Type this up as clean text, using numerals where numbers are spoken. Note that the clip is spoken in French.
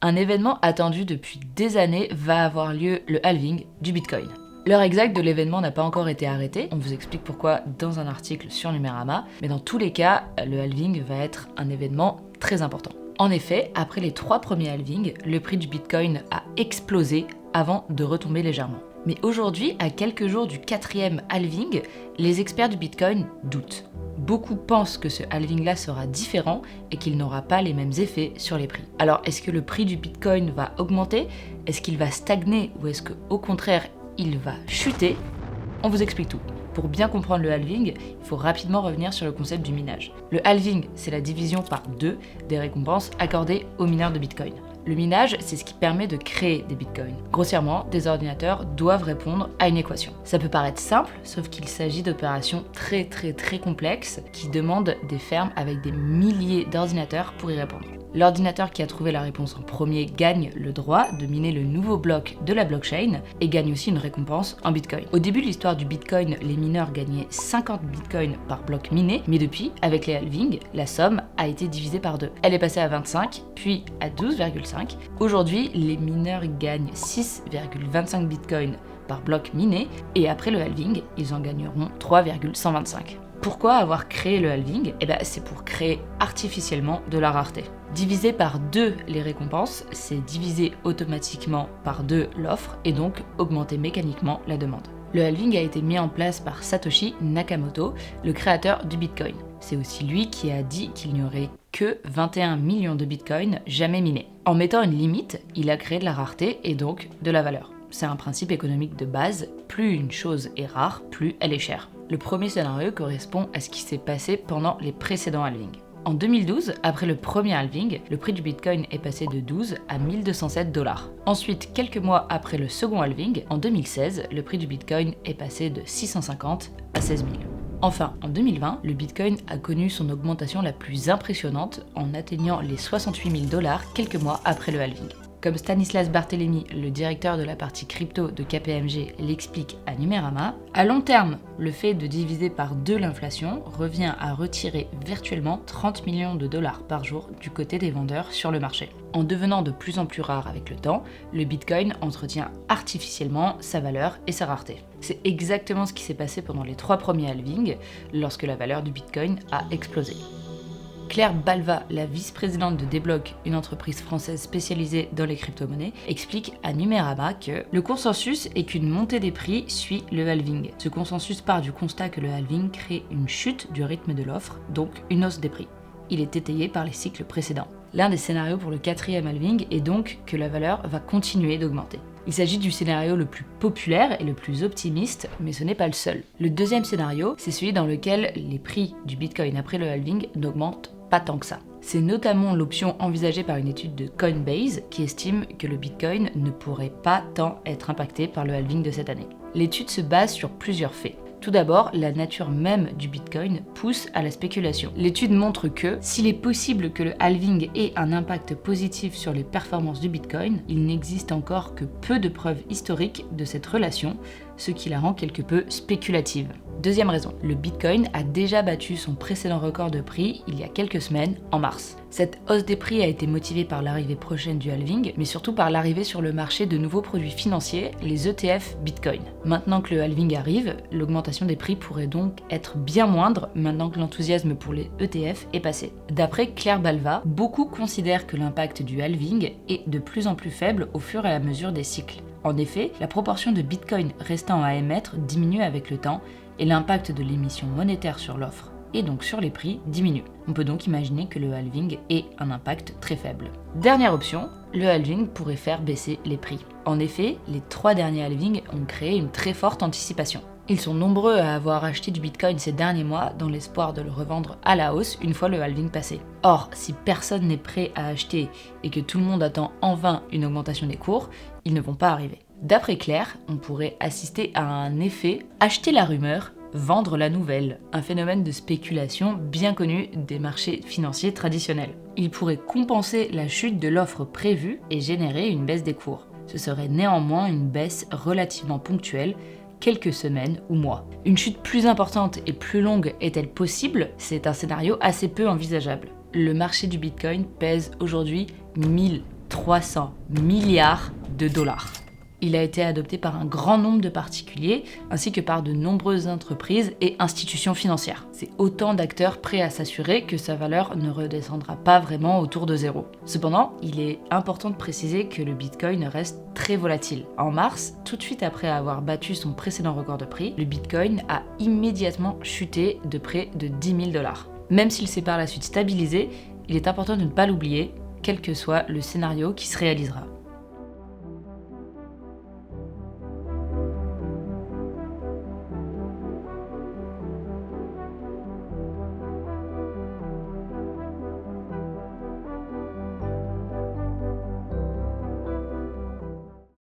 Un événement attendu depuis des années va avoir lieu, le halving du Bitcoin. L'heure exacte de l'événement n'a pas encore été arrêtée, on vous explique pourquoi dans un article sur Numérama, mais dans tous les cas, le halving va être un événement très important. En effet, après les 3 premiers halvings, le prix du Bitcoin a explosé avant de retomber légèrement. Mais aujourd'hui, à quelques jours du 4e halving, les experts du Bitcoin doutent. Beaucoup pensent que ce halving-là sera différent et qu'il n'aura pas les mêmes effets sur les prix. Alors, est-ce que le prix du Bitcoin va augmenter? Est-ce qu'il va stagner? Ou est-ce qu'au contraire, il va chuter? On vous explique tout. Pour bien comprendre le halving, il faut rapidement revenir sur le concept du minage. Le halving, c'est la division par 2 des récompenses accordées aux mineurs de Bitcoin. Le minage, c'est ce qui permet de créer des bitcoins. Grossièrement, des ordinateurs doivent répondre à une équation. Ça peut paraître simple, sauf qu'il s'agit d'opérations très complexes qui demandent des fermes avec des milliers d'ordinateurs pour y répondre. L'ordinateur qui a trouvé la réponse en premier gagne le droit de miner le nouveau bloc de la blockchain et gagne aussi une récompense en bitcoin. Au début de l'histoire du bitcoin, les mineurs gagnaient 50 bitcoins par bloc miné, mais depuis, avec les halvings, la somme a été divisée par 2. Elle est passée à 25, puis à 12,5. Aujourd'hui, les mineurs gagnent 6,25 bitcoins par bloc miné, et après le halving, ils en gagneront 3,125. Pourquoi avoir créé le halving? C'est pour créer artificiellement de la rareté. Diviser par 2 les récompenses, c'est diviser automatiquement par 2 l'offre et donc augmenter mécaniquement la demande. Le halving a été mis en place par Satoshi Nakamoto, le créateur du Bitcoin. C'est aussi lui qui a dit qu'il n'y aurait que 21 millions de bitcoins jamais minés. En mettant une limite, il a créé de la rareté et donc de la valeur. C'est un principe économique de base, plus une chose est rare, plus elle est chère. Le premier scénario correspond à ce qui s'est passé pendant les précédents halvings. En 2012, après le premier halving, le prix du Bitcoin est passé de 12 à 1207 $. Ensuite, quelques mois après le second halving, en 2016, le prix du Bitcoin est passé de 650 à 16 000. Enfin, en 2020, le Bitcoin a connu son augmentation la plus impressionnante en atteignant les 68 000 $ quelques mois après le halving. Comme Stanislas Barthélémy, le directeur de la partie crypto de KPMG, l'explique à Numérama, à long terme, le fait de diviser par 2 l'inflation revient à retirer virtuellement 30 millions de dollars par jour du côté des vendeurs sur le marché. En devenant de plus en plus rare avec le temps, le Bitcoin entretient artificiellement sa valeur et sa rareté. C'est exactement ce qui s'est passé pendant les 3 premiers halvings, lorsque la valeur du Bitcoin a explosé. Claire Balva, la vice-présidente de Deblock, une entreprise française spécialisée dans les crypto-monnaies, explique à Numérama que le consensus est qu'une montée des prix suit le halving. Ce consensus part du constat que le halving crée une chute du rythme de l'offre, donc une hausse des prix. Il est étayé par les cycles précédents. L'un des scénarios pour le 4e halving est donc que la valeur va continuer d'augmenter. Il s'agit du scénario le plus populaire et le plus optimiste, mais ce n'est pas le seul. Le 2e scénario, c'est celui dans lequel les prix du Bitcoin après le halving n'augmentent pas tant que ça. C'est notamment l'option envisagée par une étude de Coinbase qui estime que le Bitcoin ne pourrait pas tant être impacté par le halving de cette année. L'étude se base sur plusieurs faits. Tout d'abord, la nature même du Bitcoin pousse à la spéculation. L'étude montre que, s'il est possible que le halving ait un impact positif sur les performances du Bitcoin, il n'existe encore que peu de preuves historiques de cette relation, ce qui la rend quelque peu spéculative. Deuxième raison, le Bitcoin a déjà battu son précédent record de prix il y a quelques semaines, en mars. Cette hausse des prix a été motivée par l'arrivée prochaine du halving, mais surtout par l'arrivée sur le marché de nouveaux produits financiers, les ETF Bitcoin. Maintenant que le halving arrive, l'augmentation des prix pourrait donc être bien moindre maintenant que l'enthousiasme pour les ETF est passé. D'après Claire Balva, beaucoup considèrent que l'impact du halving est de plus en plus faible au fur et à mesure des cycles. En effet, la proportion de Bitcoin restant à émettre diminue avec le temps et l'impact de l'émission monétaire sur l'offre et donc sur les prix diminue. On peut donc imaginer que le halving ait un impact très faible. Dernière option, le halving pourrait faire baisser les prix. En effet, les 3 derniers halvings ont créé une très forte anticipation. Ils sont nombreux à avoir acheté du Bitcoin ces derniers mois dans l'espoir de le revendre à la hausse une fois le halving passé. Or, si personne n'est prêt à acheter et que tout le monde attend en vain une augmentation des cours, ils ne vont pas arriver. D'après Claire, on pourrait assister à un effet « acheter la rumeur », vendre la nouvelle, un phénomène de spéculation bien connu des marchés financiers traditionnels. Il pourrait compenser la chute de l'offre prévue et générer une baisse des cours. Ce serait néanmoins une baisse relativement ponctuelle, quelques semaines ou mois. Une chute plus importante et plus longue est-elle possible? C'est un scénario assez peu envisageable. Le marché du Bitcoin pèse aujourd'hui 1000 300 milliards de dollars. Il a été adopté par un grand nombre de particuliers, ainsi que par de nombreuses entreprises et institutions financières. C'est autant d'acteurs prêts à s'assurer que sa valeur ne redescendra pas vraiment autour de zéro. Cependant, il est important de préciser que le Bitcoin reste très volatile. En mars, tout de suite après avoir battu son précédent record de prix, le Bitcoin a immédiatement chuté de près de 10 000 dollars. Même s'il s'est par la suite stabilisé, il est important de ne pas l'oublier, quel que soit le scénario qui se réalisera.